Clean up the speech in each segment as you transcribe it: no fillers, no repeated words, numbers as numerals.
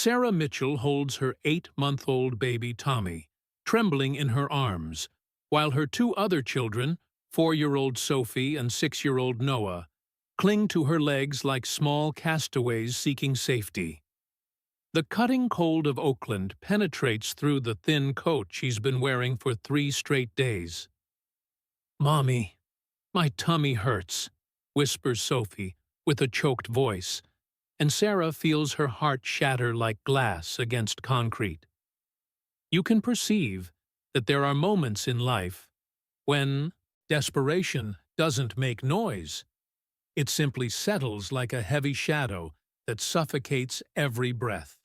Sarah Mitchell holds her 8-month-old baby Tommy, trembling in her arms, while her two other children, 4-year-old Sophie and 6-year-old Noah, cling to her legs like small castaways seeking safety. The cutting cold of Oakland penetrates through the thin coat she's been wearing for 3 straight days. "Mommy, my tummy hurts," whispers Sophie with a choked voice, and Sarah feels her heart shatter like glass against concrete. You can perceive that there are moments in life when desperation doesn't make noise. It simply settles like a heavy shadow that suffocates every breath.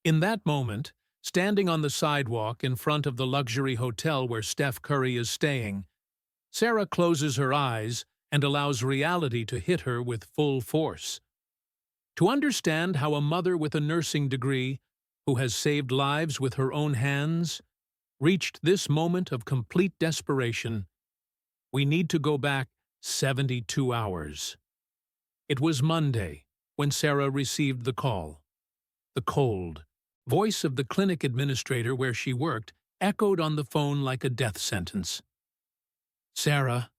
In that moment, standing on the sidewalk in front of the luxury hotel where Steph Curry is staying, Sarah closes her eyes and allows reality to hit her with full force. To understand how a mother with a nursing degree, who has saved lives with her own hands, reached this moment of complete desperation, we need to go back 72 hours. It was Monday when Sarah received the call. The cold voice of the clinic administrator where she worked echoed on the phone like a death sentence. "Sarah,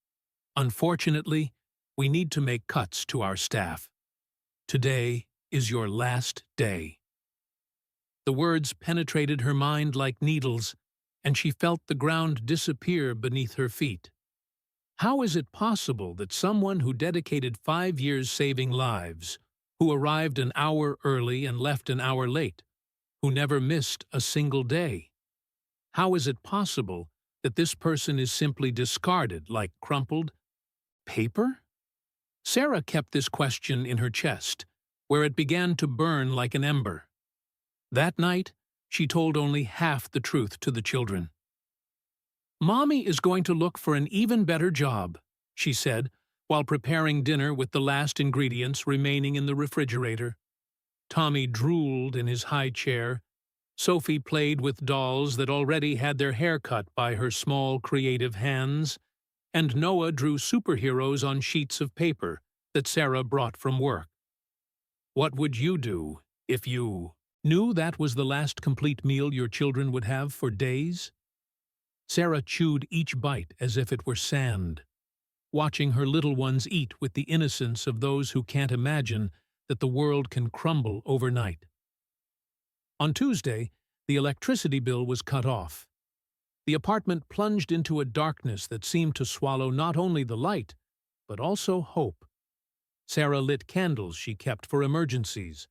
unfortunately, we need to make cuts to our staff. Today is your last day." The words penetrated her mind like needles, and she felt the ground disappear beneath her feet. How is it possible that someone who dedicated 5 years saving lives, who arrived an hour early and left an hour late, who never missed a single day, how is it possible that this person is simply discarded like crumpled paper? Sarah kept this question in her chest, where it began to burn like an ember. That night, she told only half the truth to the children. "Mommy is going to look for an even better job," she said, while preparing dinner with the last ingredients remaining in the refrigerator. Tommy drooled in his high chair. Sophie played with dolls that already had their hair cut by her small, creative hands, and Noah drew superheroes on sheets of paper that Sarah brought from work. What would you do if you knew that was the last complete meal your children would have for days? Sarah chewed each bite as if it were sand, watching her little ones eat with the innocence of those who can't imagine that the world can crumble overnight. On Tuesday, the electricity bill was cut off. The apartment plunged into a darkness that seemed to swallow not only the light, but also hope. Sarah lit candles she kept for emergencies.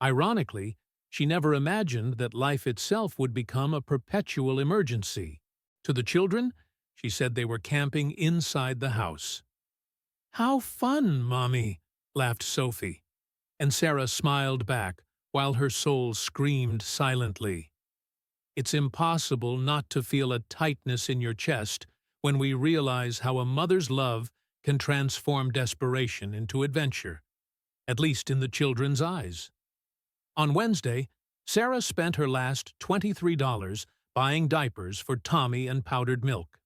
Ironically, she never imagined that life itself would become a perpetual emergency. To the children, she said they were camping inside the house. "How fun, Mommy," laughed Sophie, and Sarah smiled back while her soul screamed silently. It's impossible not to feel a tightness in your chest when we realize how a mother's love can transform desperation into adventure, at least in the children's eyes. On Wednesday, Sarah spent her last $23 buying diapers for Tommy and powdered milk.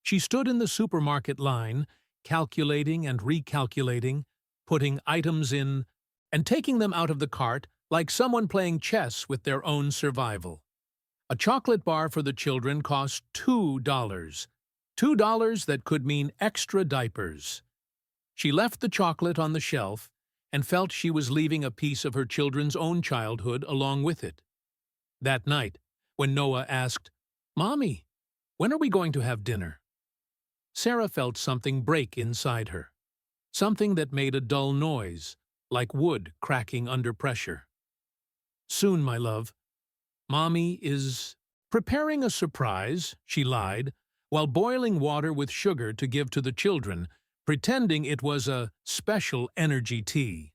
She stood in the supermarket line, calculating and recalculating, putting items in and taking them out of the cart like someone playing chess with their own survival. A chocolate bar for the children cost $2. $2 that could mean extra diapers. She left the chocolate on the shelf and felt she was leaving a piece of her children's own childhood along with it. That night, when Noah asked, "Mommy, when are we going to have dinner?" Sarah felt something break inside her, something that made a dull noise, like wood cracking under pressure. "Soon, my love. Mommy is preparing a surprise," she lied, while boiling water with sugar to give to the children, pretending it was a special energy tea.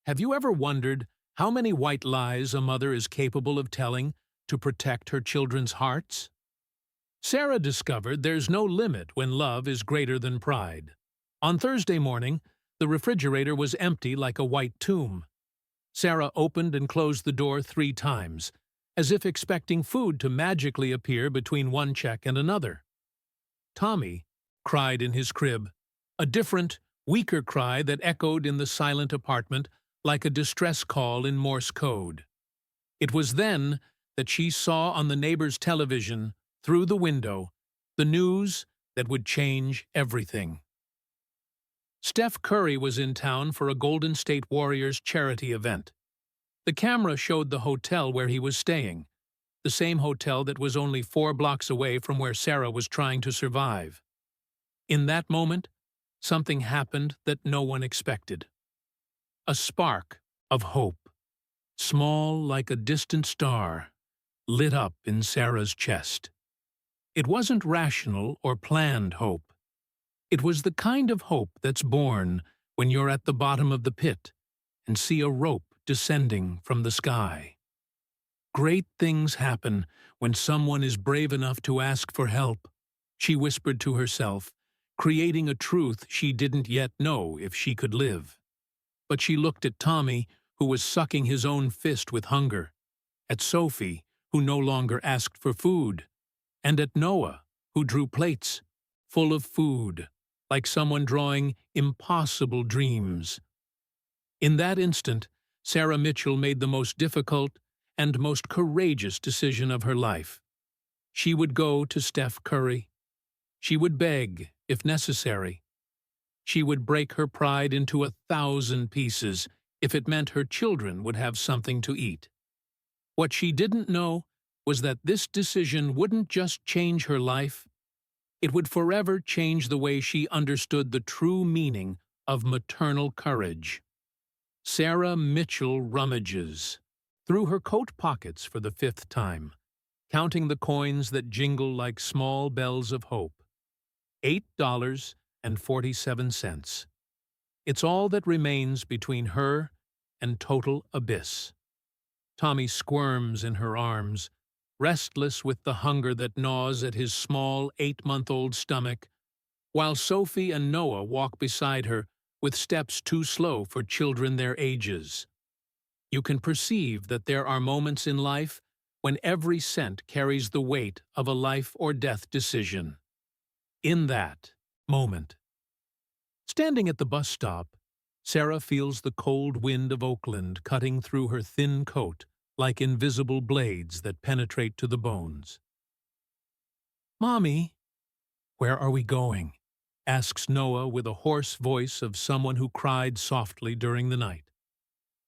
Have you ever wondered how many white lies a mother is capable of telling to protect her children's hearts? Sarah discovered there's no limit when love is greater than pride. On Thursday morning, the refrigerator was empty like a white tomb. Sarah opened and closed the door 3 times, as if expecting food to magically appear between one check and another. Tommy cried in his crib, a different, weaker cry that echoed in the silent apartment like a distress call in Morse code. It was then that she saw on the neighbor's television, through the window, the news that would change everything. Steph Curry was in town for a Golden State Warriors charity event. The camera showed the hotel where he was staying, the same hotel that was only 4 blocks away from where Sarah was trying to survive. In that moment, something happened that no one expected. A spark of hope, small like a distant star, lit up in Sarah's chest. It wasn't rational or planned hope. It was the kind of hope that's born when you're at the bottom of the pit and see a rope descending from the sky. Great things happen when someone is brave enough to ask for help, she whispered to herself, creating a truth she didn't yet know if she could live. But she looked at Tommy, who was sucking his own fist with hunger, at Sophie, who no longer asked for food, and at Noah, who drew plates, full of food, like someone drawing impossible dreams. In that instant, Sarah Mitchell made the most difficult and most courageous decision of her life. She would go to Steph Curry. She would beg, if necessary. She would break her pride into 1,000 pieces if it meant her children would have something to eat. What she didn't know was that this decision wouldn't just change her life, it would forever change the way she understood the true meaning of maternal courage. Sarah Mitchell rummages through her coat pockets for the 5th time, counting the coins that jingle like small bells of hope. $8.47. It's all that remains between her and total abyss. Tommy squirms in her arms, restless with the hunger that gnaws at his small 8-month-old stomach, while Sophie and Noah walk beside her with steps too slow for children their ages. You can perceive that there are moments in life when every cent carries the weight of a life or death decision. In that moment, standing at the bus stop, Sarah feels the cold wind of Oakland cutting through her thin coat like invisible blades that penetrate to the bones. "Mommy, where are we going?" asks Noah with a hoarse voice of someone who cried softly during the night.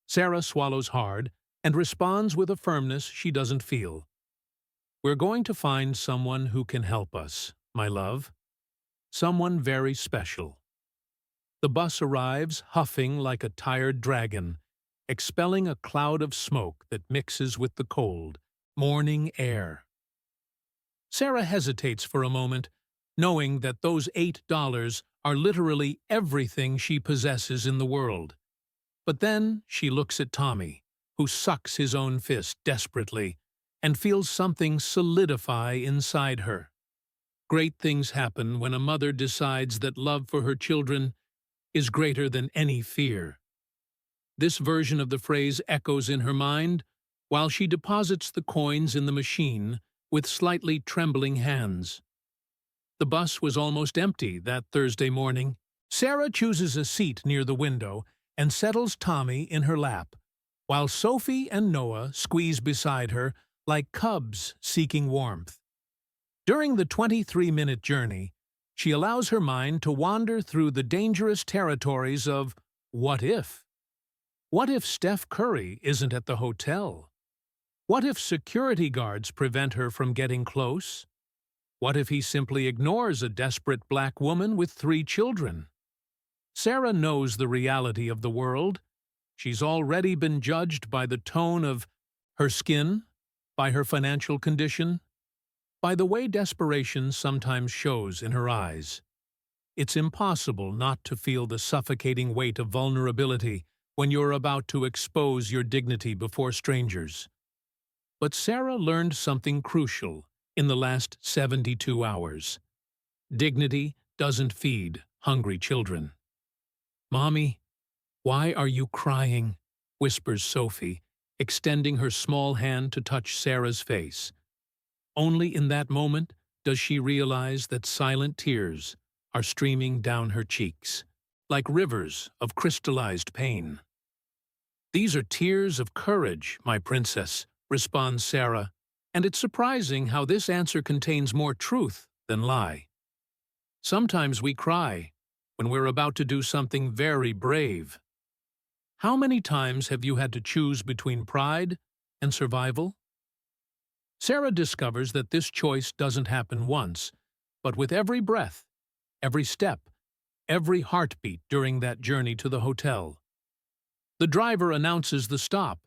Sarah swallows hard and responds with a firmness she doesn't feel. "We're going to find someone who can help us, my love. Someone very special." The bus arrives, huffing like a tired dragon, expelling a cloud of smoke that mixes with the cold, morning air. Sarah hesitates for a moment, knowing that those $8 are literally everything she possesses in the world. But then she looks at Tommy, who sucks his own fist desperately, and feels something solidify inside her. Great things happen when a mother decides that love for her children is greater than any fear. This version of the phrase echoes in her mind while she deposits the coins in the machine with slightly trembling hands. The bus was almost empty that Thursday morning. Sarah chooses a seat near the window and settles Tommy in her lap, while Sophie and Noah squeeze beside her like cubs seeking warmth. During the 23-minute journey, she allows her mind to wander through the dangerous territories of what if? What if Steph Curry isn't at the hotel? What if security guards prevent her from getting close? What if he simply ignores a desperate black woman with 3 children? Sarah knows the reality of the world. She's already been judged by the tone of her skin, by her financial condition, by the way desperation sometimes shows in her eyes. It's impossible not to feel the suffocating weight of vulnerability when you're about to expose your dignity before strangers. But Sarah learned something crucial in the last 72 hours. Dignity doesn't feed hungry children. "Mommy, why are you crying?" whispers Sophie, extending her small hand to touch Sarah's face. Only in that moment does she realize that silent tears are streaming down her cheeks, like rivers of crystallized pain. "These are tears of courage, my princess," responds Sarah, and it's surprising how this answer contains more truth than lie. Sometimes we cry when we're about to do something very brave. How many times have you had to choose between pride and survival? Sarah discovers that this choice doesn't happen once, but with every breath, every step, every heartbeat during that journey to the hotel. The driver announces the stop: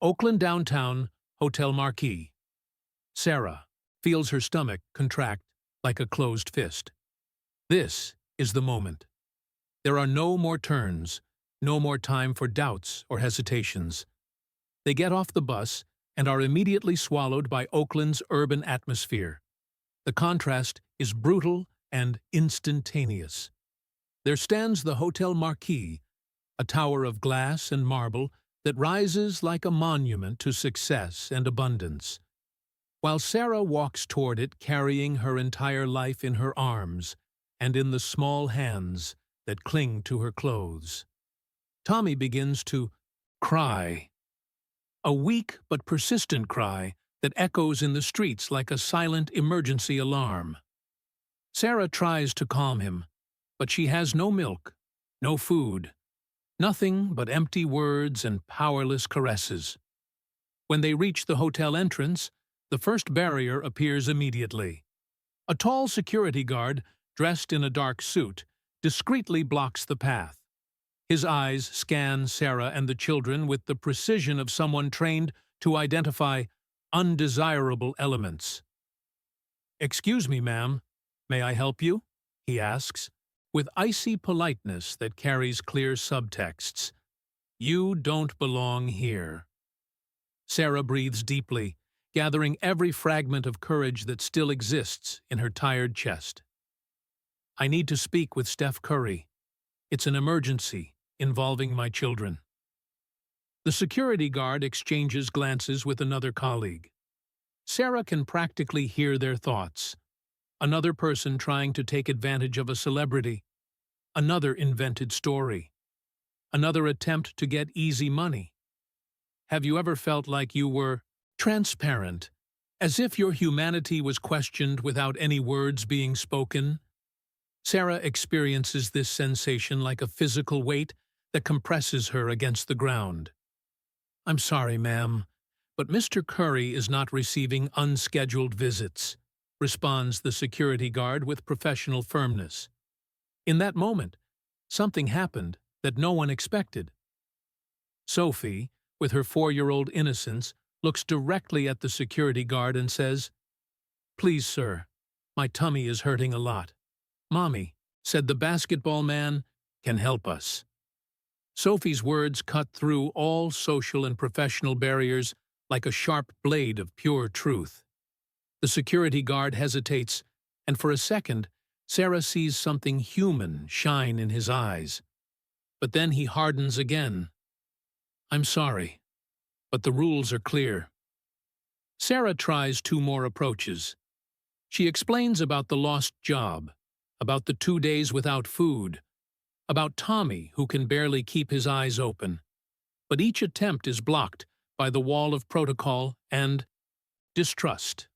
Oakland Downtown, Hotel Marquis. Sarah feels her stomach contract like a closed fist. This is the moment. There are no more turns, no more time for doubts or hesitations. They get off the bus and are immediately swallowed by Oakland's urban atmosphere. The contrast is brutal and instantaneous. There stands the Hotel Marquis, a tower of glass and marble that rises like a monument to success and abundance. While Sarah walks toward it carrying her entire life in her arms and in the small hands that cling to her clothes, Tommy begins to cry. A weak but persistent cry that echoes in the streets like a silent emergency alarm. Sarah tries to calm him, but she has no milk, no food, nothing but empty words and powerless caresses. When they reach the hotel entrance, the first barrier appears immediately. A tall security guard, dressed in a dark suit, discreetly blocks the path. His eyes scan Sarah and the children with the precision of someone trained to identify undesirable elements. "Excuse me, ma'am, may I help you?" he asks, with icy politeness that carries clear subtexts. "You don't belong here." Sarah breathes deeply, gathering every fragment of courage that still exists in her tired chest. "I need to speak with Steph Curry. It's an emergency involving my children." The security guard exchanges glances with another colleague. Sarah can practically hear their thoughts. Another person trying to take advantage of a celebrity. Another invented story. Another attempt to get easy money. Have you ever felt like you were transparent, as if your humanity was questioned without any words being spoken? Sarah experiences this sensation like a physical weight that compresses her against the ground. "I'm sorry, ma'am, but Mr. Curry is not receiving unscheduled visits," responds the security guard with professional firmness. In that moment, something happened that no one expected. Sophie, with her 4-year-old innocence, looks directly at the security guard and says, "Please, sir, my tummy is hurting a lot. Mommy," said the basketball man, "can help us." Sophie's words cut through all social and professional barriers like a sharp blade of pure truth. The security guard hesitates, and for a second, Sarah sees something human shine in his eyes. But then he hardens again. "I'm sorry, but the rules are clear." Sarah tries 2 more approaches. She explains about the lost job, about the 2 days without food, about Tommy who can barely keep his eyes open. But each attempt is blocked by the wall of protocol and distrust.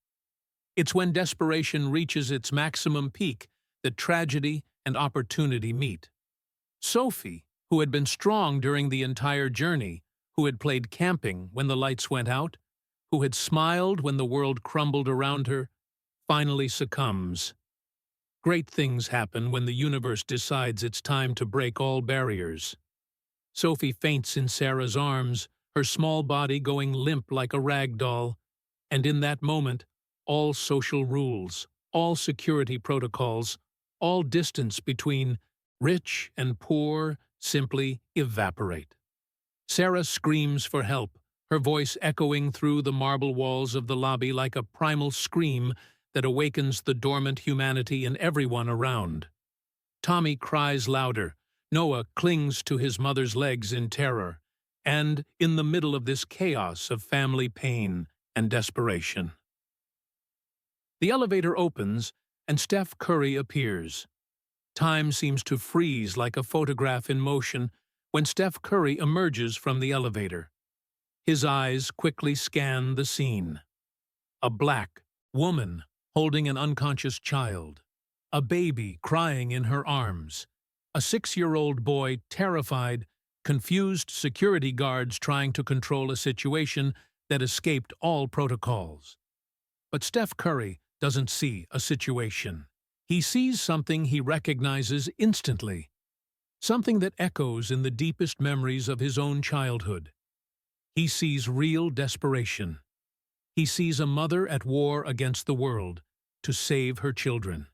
It's when desperation reaches its maximum peak that tragedy and opportunity meet. Sophie, who had been strong during the entire journey, who had played camping when the lights went out, who had smiled when the world crumbled around her, finally succumbs. Great things happen when the universe decides it's time to break all barriers. Sophie faints in Sarah's arms, her small body going limp like a rag doll, and in that moment, all social rules, all security protocols, all distance between rich and poor simply evaporate. Sarah screams for help, her voice echoing through the marble walls of the lobby like a primal scream that awakens the dormant humanity in everyone around. Tommy cries louder, Noah clings to his mother's legs in terror, and in the middle of this chaos of family pain and desperation. The elevator opens, and Steph Curry appears. Time seems to freeze like a photograph in motion when Steph Curry emerges from the elevator. His eyes quickly scan the scene. A black woman holding an unconscious child. A baby crying in her arms. A 6-year-old boy terrified, confused security guards trying to control a situation that escaped all protocols. But Steph Curry doesn't see a situation. He sees something he recognizes instantly, something that echoes in the deepest memories of his own childhood. He sees real desperation. He sees a mother at war against the world to save her children.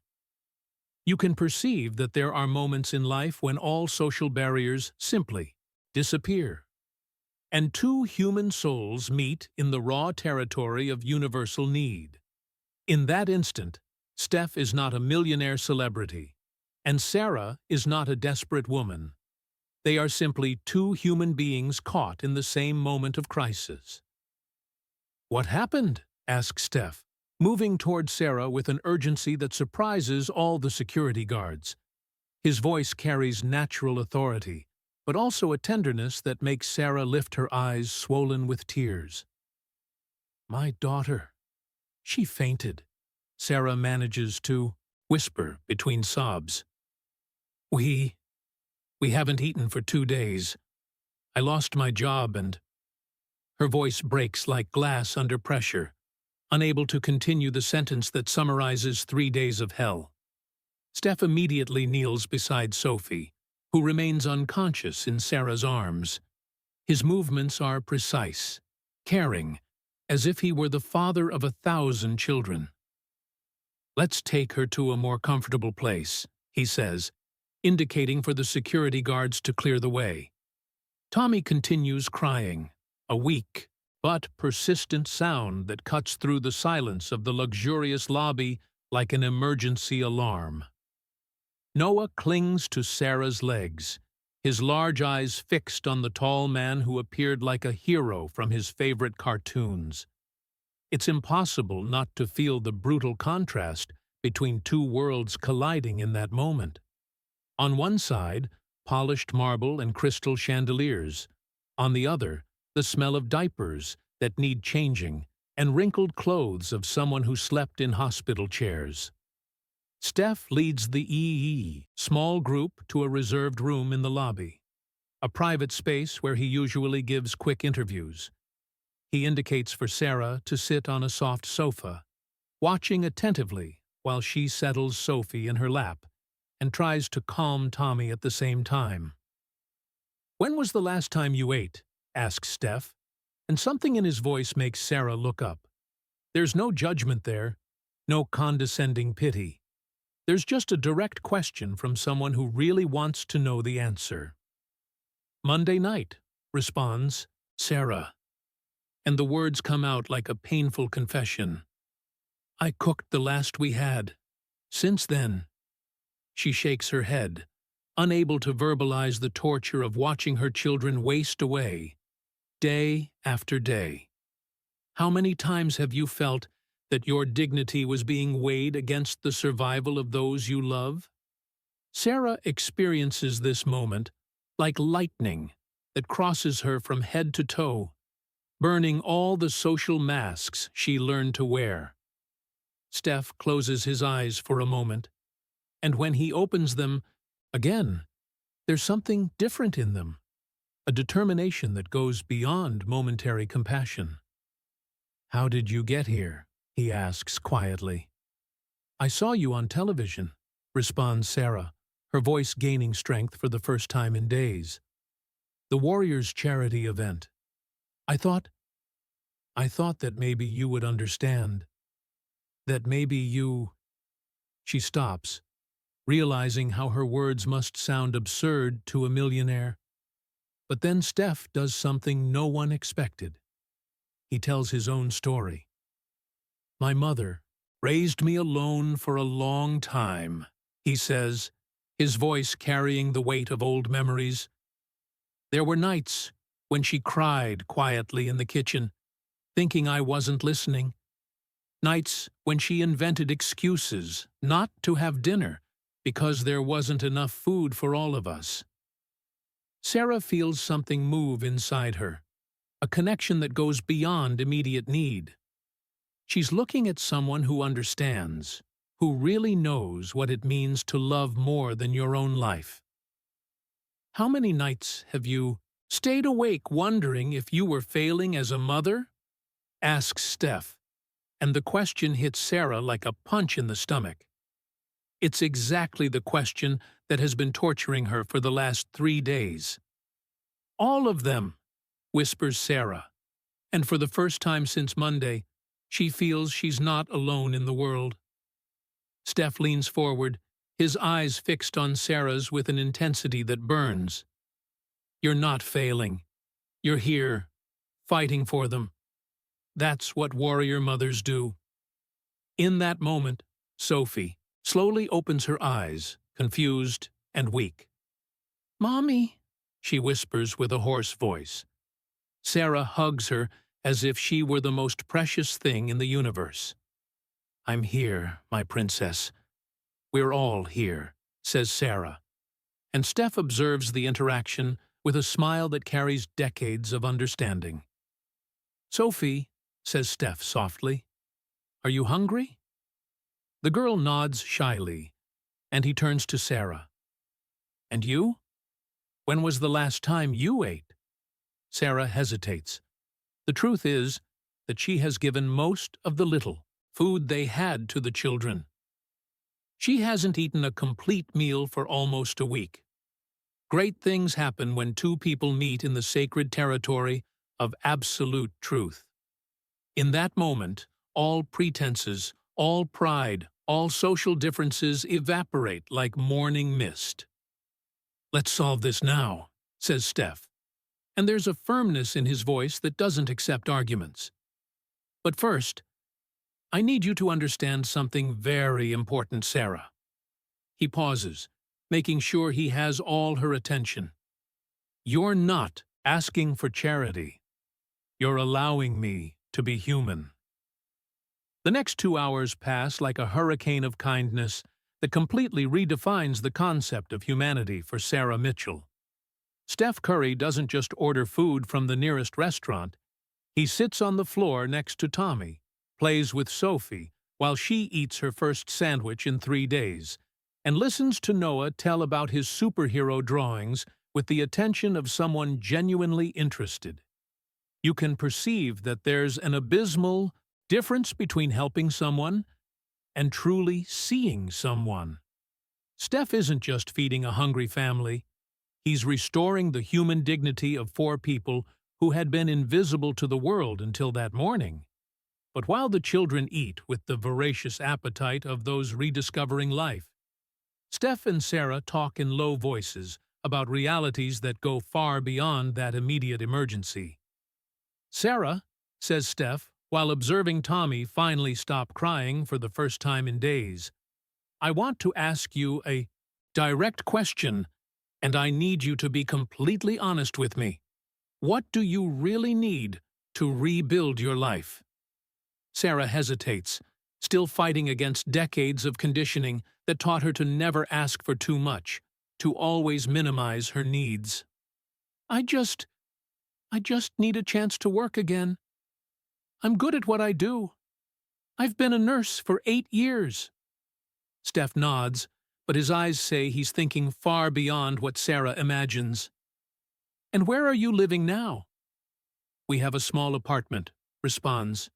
You can perceive that there are moments in life when all social barriers simply disappear, and two human souls meet in the raw territory of universal need. In that instant, Steph is not a millionaire celebrity, and Sarah is not a desperate woman. They are simply two human beings caught in the same moment of crisis. "What happened?" asks Steph, moving toward Sarah with an urgency that surprises all the security guards. His voice carries natural authority, but also a tenderness that makes Sarah lift her eyes swollen with tears. "My daughter. She fainted," Sarah manages to whisper between sobs. We haven't eaten for 2 days. I lost my job and—" Her voice breaks like glass under pressure, unable to continue the sentence that summarizes 3 days of hell. Steph immediately kneels beside Sophie, who remains unconscious in Sarah's arms. His movements are precise, caring, as if he were the father of 1,000 children. "Let's take her to a more comfortable place," he says, indicating for the security guards to clear the way. Tommy continues crying, a weak but persistent sound that cuts through the silence of the luxurious lobby like an emergency alarm. Noah clings to Sarah's legs, his large eyes fixed on the tall man who appeared like a hero from his favorite cartoons. It's impossible not to feel the brutal contrast between two worlds colliding in that moment. On one side, polished marble and crystal chandeliers. On the other, the smell of diapers that need changing and wrinkled clothes of someone who slept in hospital chairs. Steph leads the small group to a reserved room in the lobby, a private space where he usually gives quick interviews. He indicates for Sarah to sit on a soft sofa, watching attentively while she settles Sophie in her lap and tries to calm Tommy at the same time. "When was the last time you ate?" asks Steph, and something in his voice makes Sarah look up. There's no judgment there, no condescending pity. There's just a direct question from someone who really wants to know the answer. "Monday night," responds Sarah, and the words come out like a painful confession. "I cooked the last we had. Since then—" She shakes her head, unable to verbalize the torture of watching her children waste away, day after day. How many times have you felt that your dignity was being weighed against the survival of those you love? Sarah experiences this moment like lightning that crosses her from head to toe, burning all the social masks she learned to wear. Steph closes his eyes for a moment, and when he opens them again, there's something different in them, a determination that goes beyond momentary compassion. "How did you get here?" he asks quietly. "I saw you on television," responds Sarah, her voice gaining strength for the first time in days. "The Warriors charity event. I thought that maybe you would understand. That maybe you—" She stops, realizing how her words must sound absurd to a millionaire. But then Steph does something no one expected. He tells his own story. "My mother raised me alone for a long time," he says, his voice carrying the weight of old memories. "There were nights when she cried quietly in the kitchen, thinking I wasn't listening. Nights when she invented excuses not to have dinner because there wasn't enough food for all of us. Sarah feels something move inside her, a connection that goes beyond immediate need. She's looking at someone who understands, who really knows what it means to love more than your own life. How many nights have you stayed awake wondering if you were failing as a mother? Asks Steph, and the question hits Sarah like a punch in the stomach. It's exactly the question that has been torturing her for the last 3 days. All of them, whispers Sarah, and for the first time since Monday, she feels she's not alone in the world. Steph leans forward, his eyes fixed on Sarah's with an intensity that burns. You're not failing. You're here, fighting for them. That's what warrior mothers do. In that moment, Sophie slowly opens her eyes, confused and weak. "Mommy," she whispers with a hoarse voice. Sarah hugs her as if she were the most precious thing in the universe. "I'm here, my princess. We're all here," says Sarah. And Steph observes the interaction with a smile that carries decades of understanding. "Sophie," says Steph softly, "are you hungry?" The girl nods shyly, and he turns to Sarah. "And you? When was the last time you ate?" Sarah hesitates. The truth is that she has given most of the little food they had to the children. She hasn't eaten a complete meal for almost a week. Great things happen when two people meet in the sacred territory of absolute truth. In that moment, all pretenses, all pride, all social differences evaporate like morning mist. "Let's solve this now," says Steph, and there's a firmness in his voice that doesn't accept arguments. "But first, I need you to understand something very important, Sarah." He pauses, making sure he has all her attention. "You're not asking for charity. You're allowing me to be human." The next 2 hours pass like a hurricane of kindness that completely redefines the concept of humanity for Sarah Mitchell. Steph Curry doesn't just order food from the nearest restaurant. He sits on the floor next to Tommy, plays with Sophie while she eats her first sandwich in 3 days, and listens to Noah tell about his superhero drawings with the attention of someone genuinely interested. You can perceive that there's an abysmal difference between helping someone and truly seeing someone. Steph isn't just feeding a hungry family. He's restoring the human dignity of 4 people who had been invisible to the world until that morning. But while the children eat with the voracious appetite of those rediscovering life, Steph and Sarah talk in low voices about realities that go far beyond that immediate emergency. "Sarah," says Steph, while observing Tommy finally stop crying for the first time in days, "I want to ask you a direct question, and I need you to be completely honest with me. What do you really need to rebuild your life?" Sarah hesitates, still fighting against decades of conditioning that taught her to never ask for too much, to always minimize her needs. I just need a chance to work again. I'm good at what I do. I've been a nurse for 8 years. Steph nods, but his eyes say he's thinking far beyond what Sarah imagines. "And where are you living now?" "We have a small apartment," responds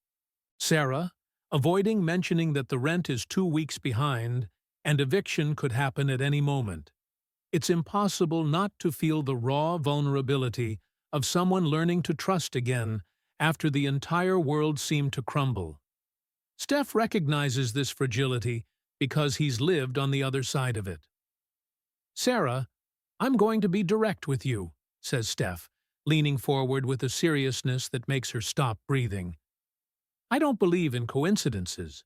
Sarah, avoiding mentioning that the rent is 2 weeks behind and eviction could happen at any moment. It's impossible not to feel the raw vulnerability of someone learning to trust again after the entire world seemed to crumble. Steph recognizes this fragility because he's lived on the other side of it. "Sarah, I'm going to be direct with you," says Steph, leaning forward with a seriousness that makes her stop breathing. "I don't believe in coincidences.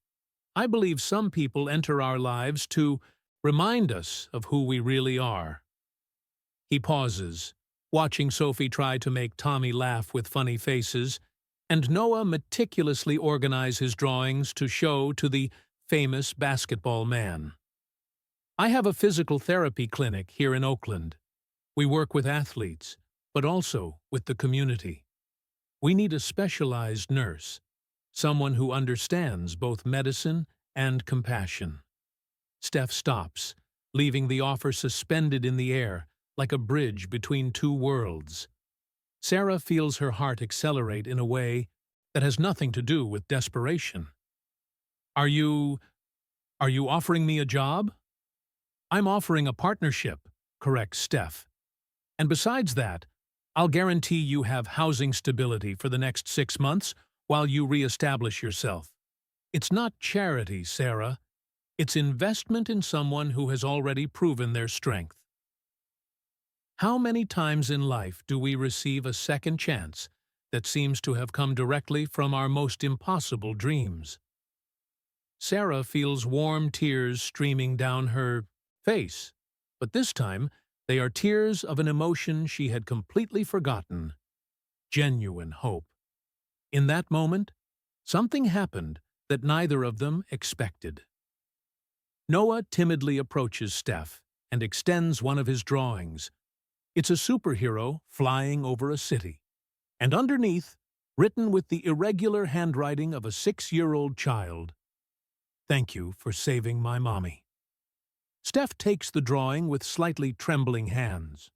I believe some people enter our lives to remind us of who we really are." He pauses, watching Sophie try to make Tommy laugh with funny faces, and Noah meticulously organize his drawings to show to the famous basketball man. "I have a physical therapy clinic here in Oakland. We work with athletes, but also with the community. We need a specialized nurse, someone who understands both medicine and compassion. Steph stops, leaving the offer suspended in the air like a bridge between two worlds. Sarah feels her heart accelerate in a way that has nothing to do with desperation. Are you offering me a job? I'm offering a partnership, corrects Steph. And besides that, I'll guarantee you have housing stability for the next 6 months while you reestablish yourself. It's not charity, Sarah. It's investment in someone who has already proven their strength. How many times in life do we receive a second chance that seems to have come directly from our most impossible dreams? Sarah feels warm tears streaming down her face, but this time they are tears of an emotion she had completely forgotten: genuine hope. In that moment, something happened that neither of them expected. Noah timidly approaches Steph and extends one of his drawings. It's a superhero flying over a city, and underneath, written with the irregular handwriting of a 6-year-old child, "Thank you for saving my mommy." Steph takes the drawing with slightly trembling hands.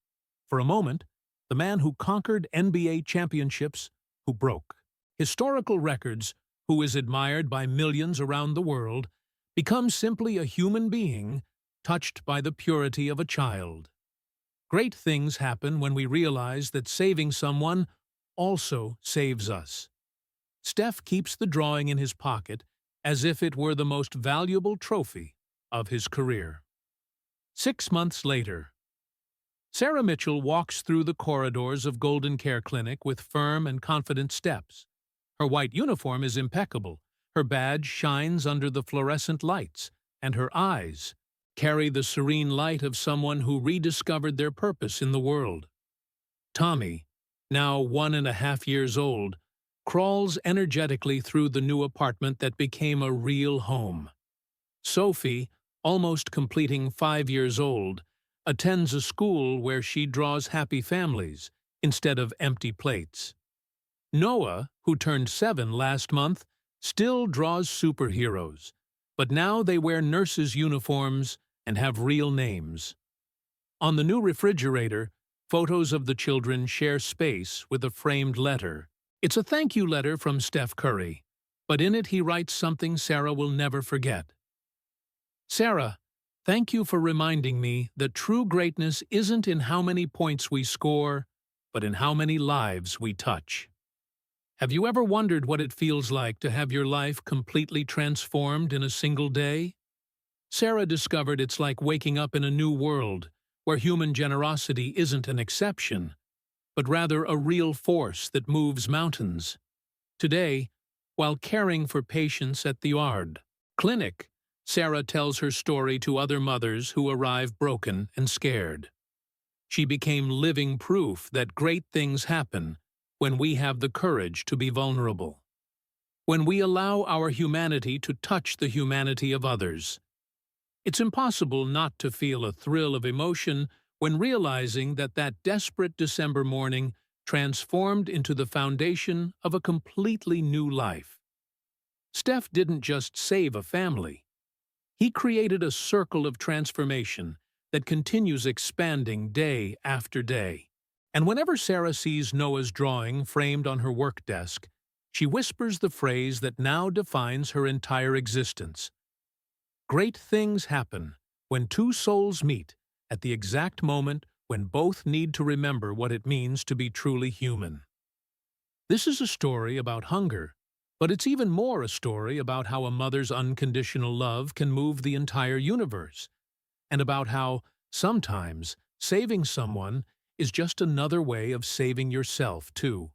For a moment, the man who conquered NBA championships, who broke historical records, who is admired by millions around the world, becomes simply a human being touched by the purity of a child. Great things happen when we realize that saving someone also saves us. Steph keeps the drawing in his pocket as if it were the most valuable trophy of his career. 6 months later, Sarah Mitchell walks through the corridors of Golden Care Clinic with firm and confident steps. Her white uniform is impeccable, her badge shines under the fluorescent lights, and her eyes carry the serene light of someone who rediscovered their purpose in the world. Tommy, now 1.5 years old, crawls energetically through the new apartment that became a real home. Sophie, almost completing 5 years old, attends a school where she draws happy families instead of empty plates. Noah, who turned 7 last month, still draws superheroes, but now they wear nurses' uniforms and have real names. On the new refrigerator, photos of the children share space with a framed letter. It's a thank you letter from Steph Curry, but in it he writes something Sarah will never forget. "Sarah, thank you for reminding me that true greatness isn't in how many points we score, but in how many lives we touch." Have you ever wondered what it feels like to have your life completely transformed in a single day? Sarah discovered it's like waking up in a new world, where human generosity isn't an exception, but rather a real force that moves mountains. Today, while caring for patients at the Yard Clinic, Sarah tells her story to other mothers who arrive broken and scared. She became living proof that great things happen when we have the courage to be vulnerable, when we allow our humanity to touch the humanity of others. It's impossible not to feel a thrill of emotion when realizing that that desperate December morning transformed into the foundation of a completely new life. Steph didn't just save a family. He created a circle of transformation that continues expanding day after day. And whenever Sarah sees Noah's drawing framed on her work desk, she whispers the phrase that now defines her entire existence. Great things happen when two souls meet at the exact moment when both need to remember what it means to be truly human. This is a story about hunger, but it's even more a story about how a mother's unconditional love can move the entire universe, and about how, sometimes, saving someone is just another way of saving yourself, too.